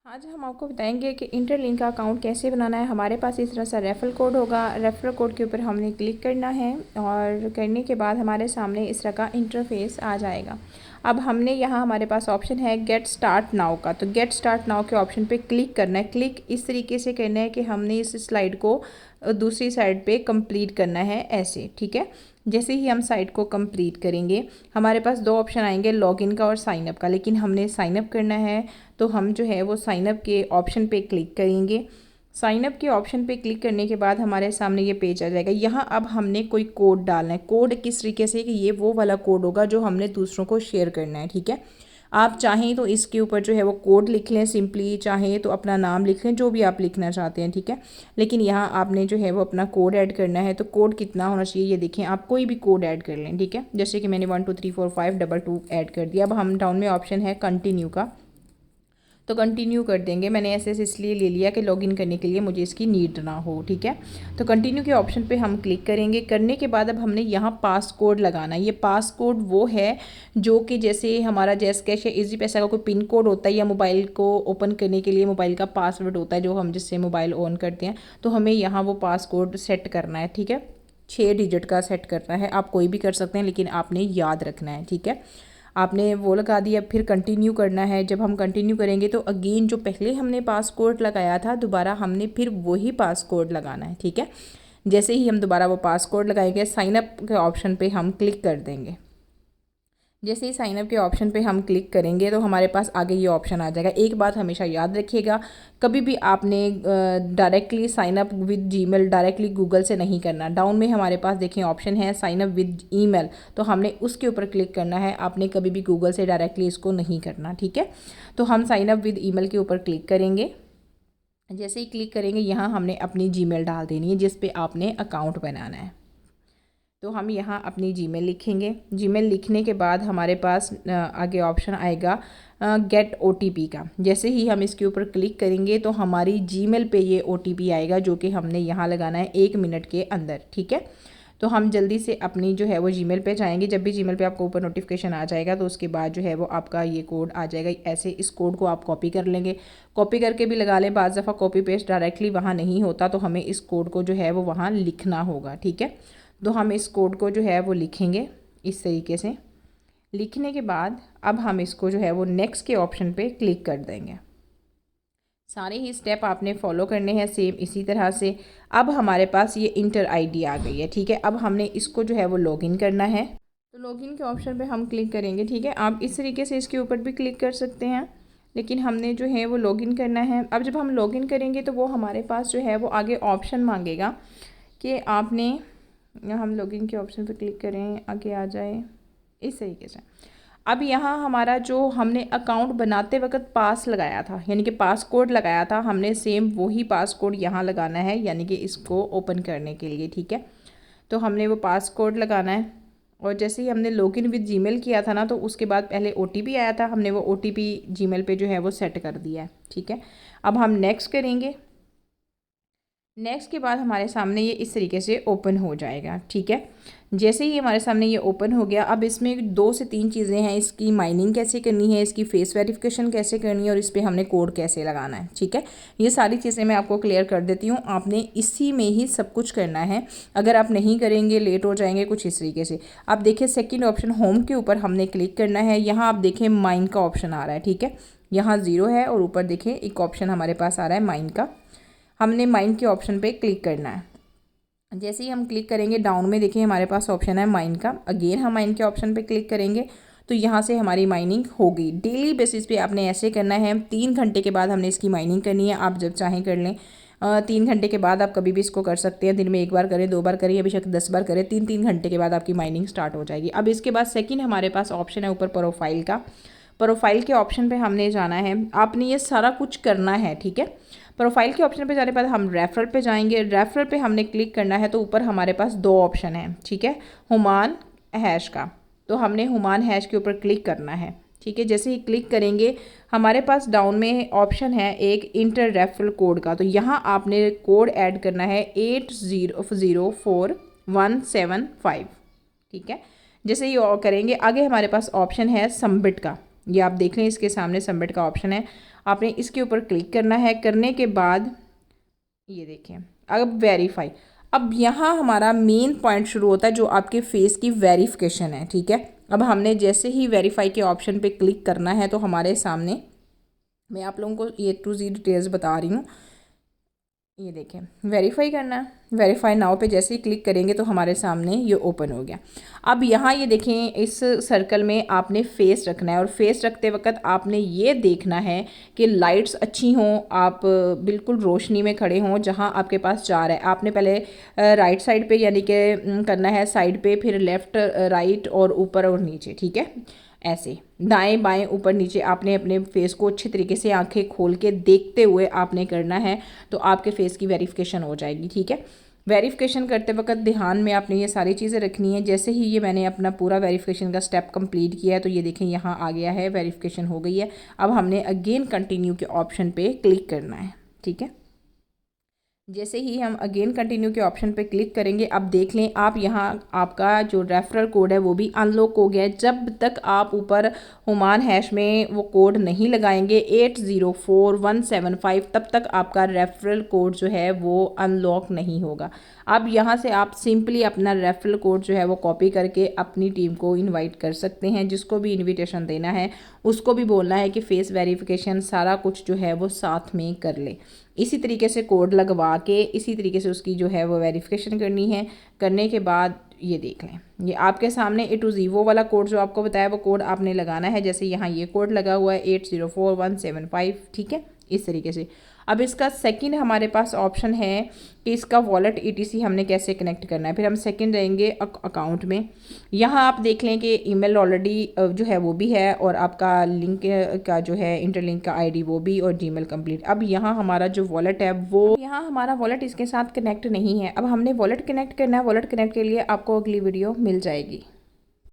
आज हम आपको बताएंगे कि इंटरलिंक का अकाउंट कैसे बनाना है। हमारे पास इस तरह सा रेफरल कोड होगा। रेफरल कोड के ऊपर हमने क्लिक करना है और करने के बाद हमारे सामने इस तरह का इंटरफेस आ जाएगा। अब हमने यहाँ हमारे पास ऑप्शन है गेट स्टार्ट नाउ का, तो गेट स्टार्ट नाउ के ऑप्शन पे क्लिक करना है। क्लिक इस तरीके से करना है कि हमने इस स्लाइड को दूसरी साइड पे कंप्लीट करना है, ऐसे, ठीक है। जैसे ही हम साइट को कंप्लीट करेंगे हमारे पास दो ऑप्शन आएंगे, लॉगिन का और साइनअप का, लेकिन हमने साइनअप करना है तो हम जो है वो साइनअप के ऑप्शन पे क्लिक करेंगे। साइनअप के ऑप्शन पे क्लिक करने के बाद हमारे सामने ये पेज आ जाएगा। यहाँ अब हमने कोई कोड डालना है। कोड किस तरीके से कि ये वो वाला कोड होगा जो हमने दूसरों को शेयर करना है, ठीक है। आप चाहें तो इसके ऊपर जो है वो कोड लिख लें सिंपली, चाहें तो अपना नाम लिख लें, जो भी आप लिखना चाहते हैं, ठीक है। लेकिन यहाँ आपने जो है वो अपना कोड ऐड करना है। तो कोड कितना होना चाहिए ये देखें, आप कोई भी कोड ऐड कर लें, ठीक है। जैसे कि मैंने 1 2 3 4 5 2 2 ऐड कर दिया। अब हम डाउन में ऑप्शन है कंटिन्यू का, तो कंटिन्यू कर देंगे। मैंने ऐसे इसलिए ले लिया कि लॉगिन करने के लिए मुझे इसकी नीड ना हो, ठीक है। तो कंटिन्यू के ऑप्शन पे हम क्लिक करेंगे। करने के बाद अब हमने यहाँ पास कोड लगाना है। ये पास कोड वो है जो कि जैसे हमारा जैस कैश या इजी पैसा का कोई पिन कोड होता है या मोबाइल को ओपन करने के लिए मोबाइल का पासवर्ड होता है जो हम जिससे मोबाइल ऑन करते हैं, तो हमें यहाँ वो पास कोड सेट करना है, ठीक है। 6 डिजिट का सेट करना है। आप कोई भी कर सकते हैं लेकिन आपने याद रखना है, ठीक है। आपने वो लगा दिया, फिर कंटिन्यू करना है। जब हम कंटिन्यू करेंगे तो अगेन जो पहले हमने पासकोड लगाया था दोबारा हमने फिर वही पासकोड लगाना है, ठीक है। जैसे ही हम दोबारा वो पासकोड लगाएंगे साइन अप के ऑप्शन पे हम क्लिक कर देंगे। जैसे ही साइनअप के ऑप्शन पे हम क्लिक करेंगे तो हमारे पास आगे ये ऑप्शन आ जाएगा। एक बात हमेशा याद रखिएगा, कभी भी आपने directly sign up with Gmail directly Google से नहीं करना। डाउन में हमारे पास देखें ऑप्शन है साइनअप विद ईमेल, तो हमने उसके ऊपर क्लिक करना है। आपने कभी भी गूगल से डायरेक्टली इसको नहीं करना, ठीक है। तो हम साइनअप विद ईमेल के ऊपर क्लिक करेंगे। जैसे ही क्लिक करेंगे यहाँ हमने अपनी जीमेल डाल देनी है जिस पे आपने अकाउंट बनाना है। तो हम यहाँ अपनी जीमेल लिखेंगे। जीमेल लिखने के बाद हमारे पास आगे ऑप्शन आएगा गेट ओटीपी का। जैसे ही हम इसके ऊपर क्लिक करेंगे तो हमारी जीमेल पे ये ओटीपी आएगा जो कि हमने यहाँ लगाना है 1 मिनट के अंदर, ठीक है। तो हम जल्दी से अपनी जो है वो जीमेल पे जाएंगे। जब भी जीमेल पे आपको ऊपर नोटिफिकेशन आ जाएगा तो उसके बाद जो है वो आपका ये कोड आ जाएगा। ऐसे इस कोड को आप कॉपी कर लेंगे, कॉपी करके भी लगा लें। बाज़ दफ़ा कॉपी पेस्ट डायरेक्टली वहाँ नहीं होता तो हमें इस कोड को जो है वो वहाँ लिखना होगा, ठीक है। तो हम इस कोड को जो है वो लिखेंगे इस तरीके से। लिखने के बाद अब हम इसको जो है वो नेक्स्ट के ऑप्शन पे क्लिक कर देंगे। सारे ही स्टेप आपने फॉलो करने हैं सेम इसी तरह से। अब हमारे पास ये इंटर आईडी आ गई है, ठीक है। अब हमने इसको जो है वो लॉगिन करना है। तो लॉगिन के ऑप्शन पे हम क्लिक करेंगे, ठीक है। आप इस तरीके से इसके ऊपर भी क्लिक कर सकते हैं, लेकिन हमने जो है वो लॉगिन करना है। अब जब हम लॉगिन करेंगे तो वो हमारे पास जो है वो आगे ऑप्शन मांगेगा कि आपने, हम लॉगिन के ऑप्शन पर क्लिक करें, आगे आ जाए इस तरीके से। अब यहाँ हमारा जो हमने अकाउंट बनाते वक्त पास लगाया था यानी कि पास कोड लगाया था, हमने सेम वही पास कोड यहाँ लगाना है यानी कि इसको ओपन करने के लिए, ठीक है। तो हमने वो पास कोड लगाना है। और जैसे ही हमने लॉगिन विद जीमेल किया था ना, तो उसके बाद पहले ओटीपी आया था, हमने वो ओटीपी जीमेल पे जो है वो सेट कर दिया है, ठीक है। अब हम नेक्स्ट करेंगे। नेक्स्ट के बाद हमारे सामने ये इस तरीके से ओपन हो जाएगा, ठीक है। जैसे ही हमारे सामने ये ओपन हो गया, अब इसमें 2 से 3 चीज़ें हैं। इसकी माइनिंग कैसे करनी है, इसकी फेस वेरिफिकेशन कैसे करनी है और इस पर हमने कोड कैसे लगाना है, ठीक है। ये सारी चीज़ें मैं आपको क्लियर कर देती हूँ। आपने इसी में ही सब कुछ करना है। अगर आप नहीं करेंगे लेट हो जाएंगे कुछ इस तरीके से। आप देखिए सेकेंड ऑप्शन होम के ऊपर हमने क्लिक करना है। यहाँ आप देखें माइन का ऑप्शन आ रहा है, ठीक है। यहाँ 0 है और ऊपर देखें एक ऑप्शन हमारे पास आ रहा है माइन का। हमने माइन के ऑप्शन पे क्लिक करना है। जैसे ही हम क्लिक करेंगे डाउन में देखिए हमारे पास ऑप्शन है माइन का। अगेन हम माइन के ऑप्शन पे क्लिक करेंगे तो यहाँ से हमारी माइनिंग हो गई। डेली बेसिस पे आपने ऐसे करना है। 3 घंटे के बाद हमने इसकी माइनिंग करनी है। आप जब चाहें कर लें। 3 घंटे के बाद आप कभी भी इसको कर सकते हैं। दिन में 1 बार करें, 2 बार करें या बेशक 10 बार करें। 3 घंटे के बाद आपकी माइनिंग स्टार्ट हो जाएगी। अब इसके बाद सेकेंड हमारे पास ऑप्शन है ऊपर प्रोफाइल का। प्रोफाइल के ऑप्शन पे हमने जाना है। आपने ये सारा कुछ करना है, ठीक है। प्रोफाइल के ऑप्शन पे जाने के बाद हम रेफरल पे जाएंगे। रेफरल पे हमने क्लिक करना है तो ऊपर हमारे पास 2 ऑप्शन हैं, ठीक है। हुमान हैश का, तो हमने हुमान हैश के ऊपर क्लिक करना है, ठीक है। जैसे ही क्लिक करेंगे हमारे पास डाउन में ऑप्शन है एक इंटर रेफरल कोड का। तो यहाँ आपने कोड ऐड करना है 804175, ठीक है। जैसे ही करेंगे आगे हमारे पास ऑप्शन है सबमिट का। ये आप देख लें, इसके सामने सबमिट का ऑप्शन है, आपने इसके ऊपर क्लिक करना है। करने के बाद ये देखें अब वेरीफाई। अब यहाँ हमारा मेन पॉइंट शुरू होता है जो आपके फेस की वेरिफिकेशन है, ठीक है। अब हमने जैसे ही वेरीफाई के ऑप्शन पे क्लिक करना है तो हमारे सामने, मैं आप लोगों को ये टू जी डिटेल्स बता रही हूँ, ये देखें वेरीफाई करना है। वेरीफाई नाउ पे जैसे ही क्लिक करेंगे तो हमारे सामने ये ओपन हो गया। अब यहाँ ये देखें, इस सर्कल में आपने फेस रखना है और फेस रखते वक्त आपने ये देखना है कि लाइट्स अच्छी हों, आप बिल्कुल रोशनी में खड़े हों जहाँ आपके पास चार है। आपने पहले राइट साइड पे यानी कि करना है साइड पे, फिर लेफ़्ट राइट और ऊपर और नीचे, ठीक है। ऐसे दाएं बाएं ऊपर नीचे आपने अपने फेस को अच्छे तरीके से आंखें खोल के देखते हुए आपने करना है, तो आपके फेस की वेरिफिकेशन हो जाएगी, ठीक है। वेरिफिकेशन करते वक्त ध्यान में आपने ये सारी चीज़ें रखनी है। जैसे ही ये मैंने अपना पूरा वेरिफिकेशन का स्टेप कंप्लीट किया है तो ये देखें यहाँ आ गया है, वेरिफिकेशन हो गई है। अब हमने अगेन कंटिन्यू के ऑप्शन पे क्लिक करना है, ठीक है। जैसे ही हम अगेन कंटिन्यू के ऑप्शन पे क्लिक करेंगे, अब देख लें आप यहाँ आपका जो रेफरल कोड है वो भी अनलॉक हो गया है। जब तक आप ऊपर हुमान हैश में वो कोड नहीं लगाएंगे 804175, तब तक आपका रेफरल कोड जो है वो अनलॉक नहीं होगा। अब यहाँ से आप सिंपली अपना रेफरल कोड जो है वो कॉपी करके अपनी टीम को इनवाइट कर सकते हैं। जिसको भी इनविटेशन देना है उसको भी बोलना है कि फेस वेरिफिकेशन सारा कुछ जो है वो साथ में कर ले। इसी तरीके से कोड लगवा के इसी तरीके से उसकी जो है वो वेरिफिकेशन करनी है। करने के बाद ये देख लें, ये आपके सामने A to Z वो वाला कोड जो आपको बताया वो कोड आपने लगाना है। जैसे यहाँ ये कोड लगा हुआ है 804175, ठीक है, इस तरीके से। अब इसका सेकंड हमारे पास ऑप्शन है कि इसका वॉलेट ETC हमने कैसे कनेक्ट करना है। फिर हम सेकंड रहेंगे अकाउंट में। यहाँ आप देख लें कि ईमेल ऑलरेडी जो है वो भी है और आपका लिंक का जो है इंटरलिंक का ID वो भी, और जीमेल कंप्लीट। अब यहाँ हमारा जो वॉलेट है वो, यहाँ हमारा वॉलेट इसके साथ कनेक्ट नहीं है। अब हमने वॉलेट कनेक्ट करना है। वॉलेट कनेक्ट के लिए आपको अगली वीडियो मिल जाएगी।